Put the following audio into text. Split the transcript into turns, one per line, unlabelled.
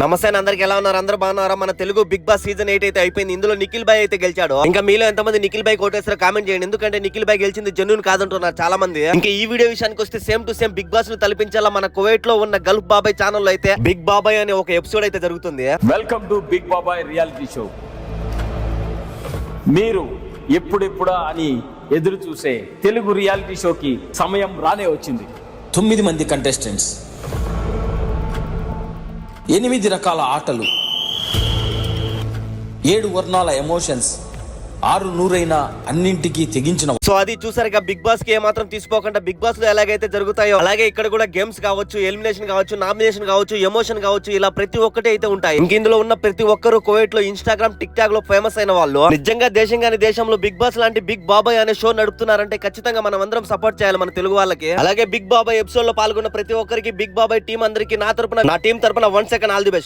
నమస్తే అందరికి ఎలా ఉన్నారు? అందరూ బాగున్నారా? మన తెలుగు బిగ్ బాస్ సీజన్ 8 అయితే అయిపోయింది. ఇందులో నిఖిల్ బాయ్ అయితే గెలిచాడు. ఇంకా మీలో ఎంతమంది నిఖిల్ బాయ్ కోటేస్తారో కామెంట్ చేయండి. ఎందుకంటే నిఖిల్ బాయ్ గెలిచింది జెన్యూన్ కాదంటున్నారు చాలా మంది. ఇంకా ఈ వీడియో విషయానికి వస్తే same to same Bigg Boss ను తలపించేలా మన కువైట్ లో ఉన్న గల్ఫ్ బాబాయ్ ఛానల్ లో అయితే బిగ్ బాబాయ్ అనే ఒక ఎపిసోడ్ అయితే జరుగుతుంది.
వెల్కమ్ టు బిగ్ బాబాయ్ రియాలిటీ షో. మీరు ఎప్పుడెప్పుడా అని ఎదురు చూసే తెలుగు రియాలిటీ షోకి సమయం రానే వచ్చింది.
9 మంది కంటెస్టెంట్స్, 8 రకాల ఆటలు, 7 వర్ణాల ఎమోషన్స్, 6 నూరైన అన్నింటికి తెగించిన.
సో అది చూసారుగా బిగ్ బాస్ కి ఏమాత్రం తీసుకోకుండా బిగ్ బాస్ లో ఎలాగైతే జరుగుతాయో అలాగే ఇక్కడ కూడా గేమ్స్ కావచ్చు, ఎలిమినేషన్ కావచ్చు, నామినేషన్ కావచ్చు, ఎమోషన్ కావచ్చు, ఇలా ప్రతి ఒక్కటి అయితే ఉంటాయి. ఇంక ఇందులో ఉన్న ప్రతి ఒక్కరు కువైట్ లో ఇన్స్టాగ్రామ్, టిక్ టాక్ లో ఫేమస్ అయిన వాళ్ళు. నిజంగా దేశంగాని దేశంలో బిగ్ బాస్ లాంటి బిగ్ బాబాయ్ అనే షో నడుపుతున్నారంటే ఖచ్చితంగా మనం అందరం సపోర్ట్ చేయాలి మన తెలుగు వాళ్ళకి. అలాగే బిగ్ బాబాయ్ ఎపిసోడ్ లో పాల్గొన్న ప్రతి ఒక్కరికి, బిగ్ బాబాయ్ టీం అందరికి నా టీం తరపున 1 సెకండ్ ఆల్ ది బెస్ట్.